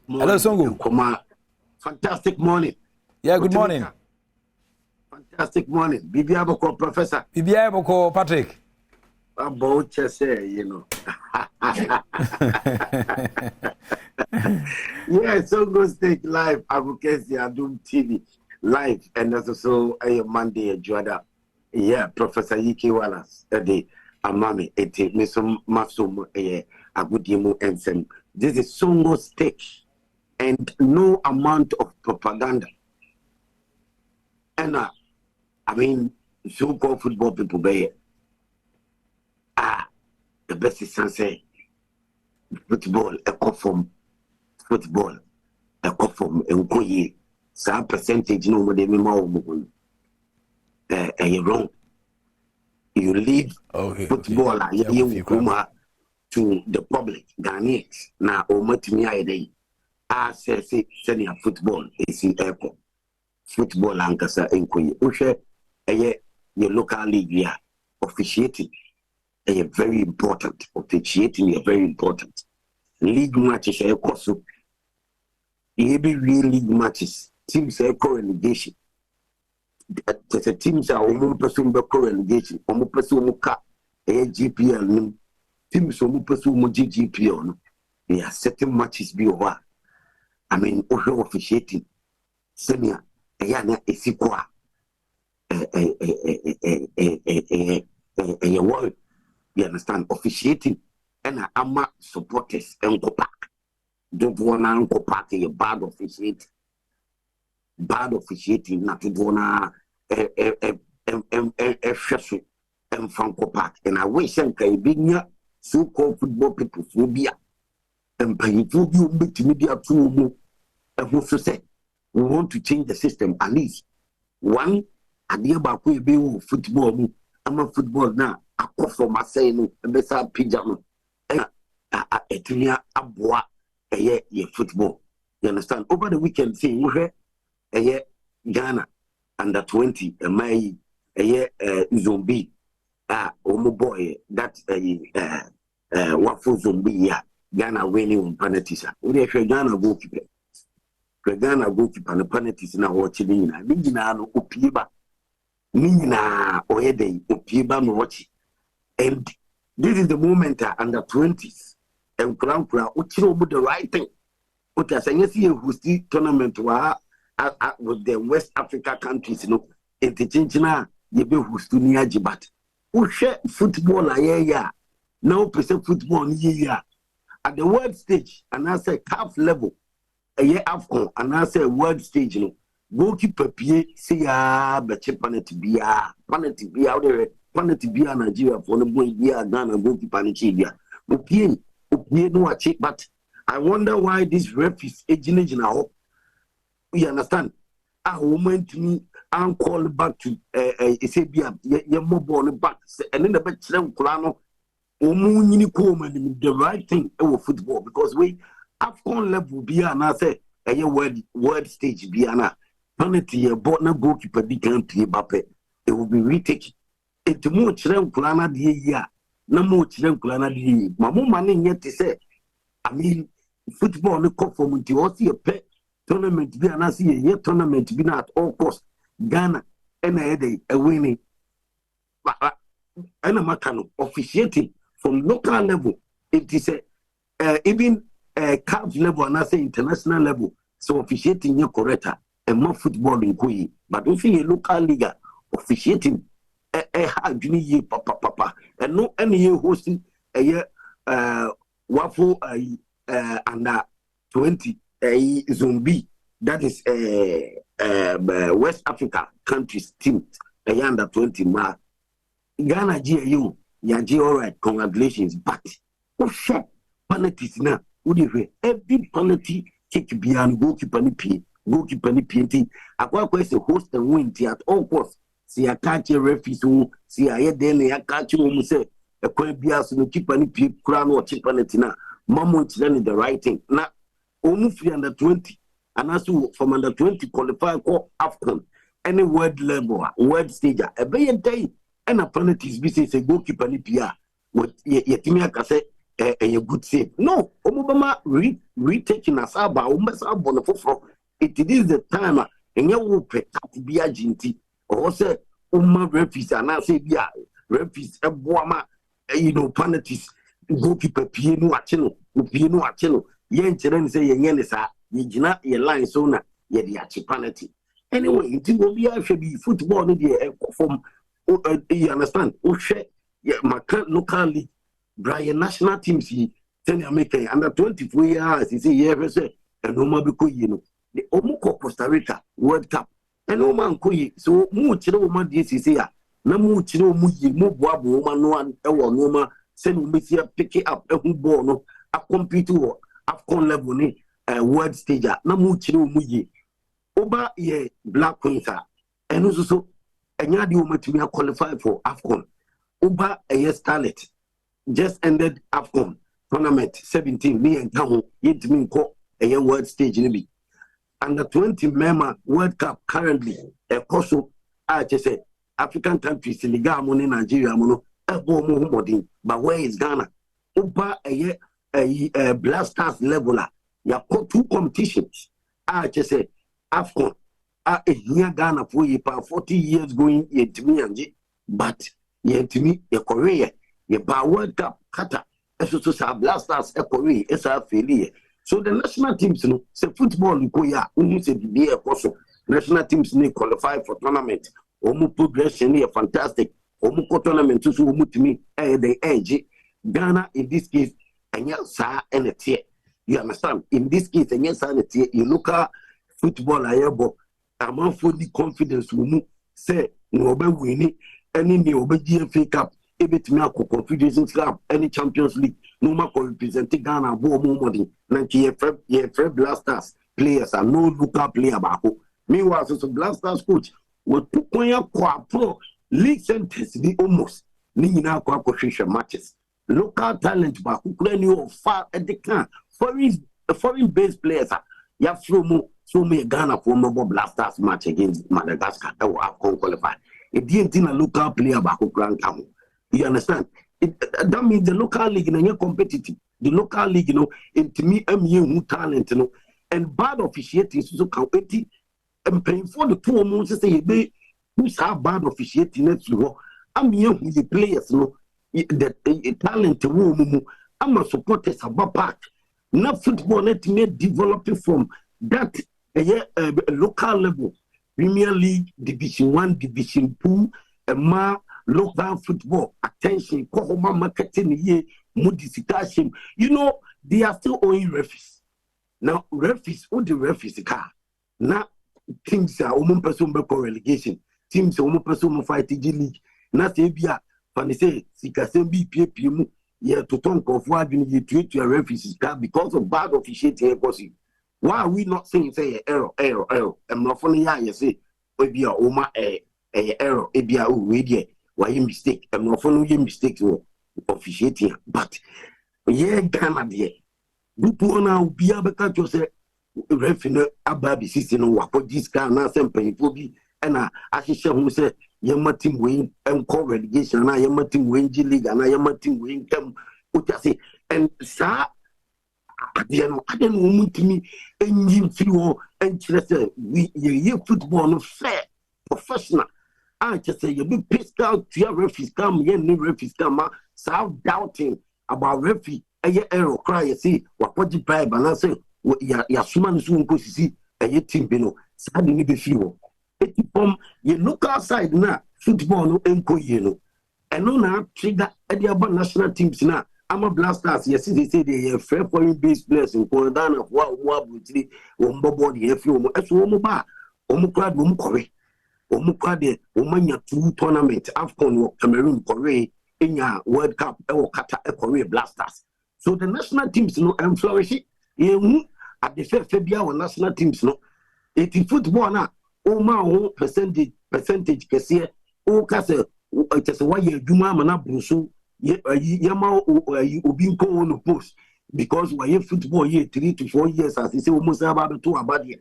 Hello, Songo. Fantastic morning. Yeah, good morning. Fantastic morning. Bibia Boko, Professor. Bibia Boko, Patrick. About say, you know. Yeah, Songo State live advocacy Adom TV live, and that's also a Monday Juada. Yeah, Professor Yiki Wallace the Amami ete Misom Masum Agudimu and Sem. This is Songo State, and no amount of propaganda. And I mean, so-called football people be the best is say football a from football a from and some percentage no more than wrong. You leave football to the public Ghanaians now or me I say senior football is in airport football and kasa enkoyi ushe your local league here officiating very important. Officiating is very important. League matches are also every real league matches. Teams are co-relegation. The teams are almost pursuing co-relegation. Almost pursuing GPL. Teams almost pursuing GPL. There are certain matches be over. I mean, also officiating. Senior, Ayana Esikwa. A word. You understand? Officiating and ama supporters and go back. Don't wanna go back to your bad officiating. Bad officiating, not to wanna and Franco Park. And I wish I'm being so-called football people phobia and paying for you media to and who say we want to change the system at least. One idea about football. I'm a football now. I call for my saying, Bessa Pijama, Etunia Abwa, a football. You understand? Over the weekend, see, a year Ghana under 20, a May, a year zombie, Omo boy, that's a waffle zombie, yeah, Ghana winning on penalties. We have Ghana goalkeeper. Ghana goalkeeper and the penalties now watching in a Nina Upiba. Nina Oede Upiba watching. And this is the moment under 20s and Crown which will be the right thing. What I say, yes, you who see tournament with the West Africa countries, you know, in the Chinchina, you be who's to near Jibat. Who share football a year, now percent football year at the world stage, and I say half level a year after, and I say world stage, you know, goalkeeper P. See, but Chipanet be out there. Paneti bia Nigeria for the boy bia Ghana goalkeeper Nigeria. Opie no achieve, but I wonder why this ref is aging now. You understand? A woman to me and call back to say bia your mobile back and then the back Kulano the right thing over football because we AFCON level bia and I say a word stage bia na penalty a bought no goalkeeper di can't play Bape. It will be retaken. It's more children kulana dia no more children kulana dia. Mamu money yet to say. I mean, football no come from until what see a pet tournament be and see a year tournament be not at all cost. Ghana and a winning. And a matter officiating from local level. It is even CAF level and I say international level. So officiating your correct and more football in Kui. But if you local league officiating. Papa and no any year hosting a year waffle under 20 a zombie that is West Africa countries team a under 20 mark Ghana GAU Yaji all right congratulations but oh shit penalties now would you every penalty kick beyond goalkeeper ni akwa question host and win at all costs. See a catch a referee, see a then a catch you say a quite bias no keep any people crown or chip on it now. Mamma is the right thing. Now, almost under 20, and also from under 20 qualify for AFCON. Any word level, word stage, a bay day, and a penalties business a goalkeeper ni PR. What Yetimia say a good save. No, Omobama retaking as about Ombasa. It is the time and you will pay to be a ginty or say refugees and I say be a refugees a boama penalties goalkeeper Piano Acheno yen children say yenisa yina ye line so na ye the penalty. Anyway, it will be actually football from you understand? My local league, Brian national teams he tell America under 24 years he say yeah say and no more because the Omuko Costa Rica World Cup and no man koyi so mu chiro ma die sisi ya na mu chiro mu yi mu boabo ma no an e wo no ma se no me pick it up e ball no a compete wo AFCON level ni world stage na mu chiro mu yi oba ye Black Queens eno so enya de wo matumi qualify for AFCON oba a Scarlet just ended AFCON tournament 17 me and Taho yetimi ko a world stage ni bi under 20 member World Cup currently a coso I just say African countries Senegal money Nigeria mono but where is Ghana oba a blasters leveler ya got 2 competitions I just say AFCON here Ghana for 40 years going yetimi anje but yetimi a Korea ye ba World Cup Qatar so sa blasters a Korea is a failure. So the national teams, say football, you say be a course. National teams need qualify for tournament. Omu progression here fantastic. Omu tournament to so to me the edge. Ghana in this case, and yes, sir, and it's here. You understand? In this case, and yes, and it's here. You look at football, I have I'm fully confidence. Say no be winning any new GFA Cup. Ebit me ako Confederation Cup any Champions League no ma ko represent Ghana bo mo money na ye blasters players are no local player bako meanwhile so blasters coach we took kwa pro league centers the almost ni nyina kwa hwehwe matches local talent bako kura ni of far at the can foreign based players ya from so me Ghana for mo blasters match against Madagascar that will have qualify it didn't a local player bako grand come. You understand? That means the local league is competitive. The local league, to me, who talent, and bad officiating so can wait and paying for the 2 months say they who's have bad officiating next year. I'm here with the players, the talent I'm a supporter of part. Not football let me develop from that local level. Premier League, Division 1, Division 2, and local football attention kohoma marketing ye modification they are still owing referees now referees what the referees car now teams are person be relegation teams are person fight the league na say bia fan say sikasem bi pie mu ye to ton konfo adwene ye treat your referees car because of bad officiating policy. Why are we not saying say error I'm not funny ya say obi a oma error ebia o we there why you mistake? I'm not following you mistakes or officiating, but yeah, Ghana there. Do to now be able to say, referee Ababi system no work for this guy now. Some people be and I who say, "Your team win and call relegation. I am team win G League and I am team win come." What I say and sir, I don't want to me and you feel and say we football no fair professional. I just say you be pissed out to your referees come, you need referees come, so doubting about referee, a error cry, you see, what you buy, but I say, your human soon go see, and your team below, sadly be few. It from you look outside now, football no enco, and no now trigger at the other national teams now. I'm a blasters, yes, they say they are fair foreign based players in Korean of what would say, body, if you as woman bar, Omukra, Omukore. Omukade Omanya 2 tournament AFCON Cameroon Korea in your World Cup or Qatar Korea Blasters. So the national teams flourishing at the Febia or national teams it is football now. My percentage kesiye o kase just why you juma mana brusu yama obinko on post because why football here 3 to 4 years as they say almost about 2 about here.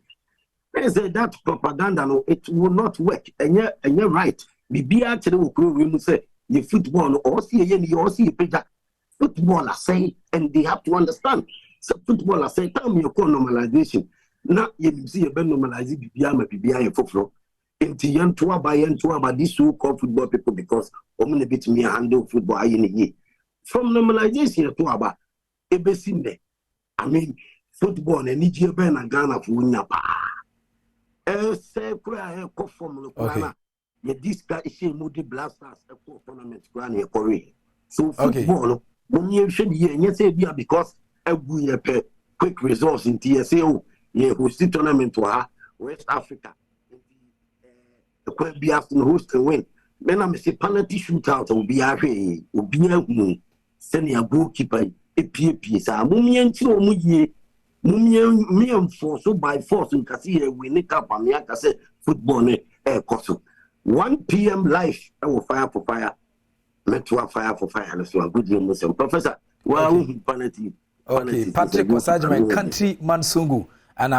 They say that propaganda, it will not work. And you're right. Bibi actually will say the football or see a picture. football I say, and they have to understand. So football I say, tell me your call normalization. Now you see a ben normalizing BBI for flow. Into young to about these so-called football people because only bit me handle football in a year. From normalization to about a I mean, football and Nigeria Ben and Ghana for Winnapa. Say, cry a formula. This guy is a moody blasters a tournament grand a Korea. So football, when you should be and say because a quick results in TSAO, who see tournament to her, West Africa. The quite be after the host and win. Then I'm a penalty shootout will be a way, will be a moon, sending a goalkeeper, a piece. I'm Mumian force so by force in Cassia, we nick up on the I said football air costume. 1 p.m. live, I will fire for fire. Met to fire for fire, and so a good young Professor. Well, penalty. Okay, Patrick Osajman, country man Songo, and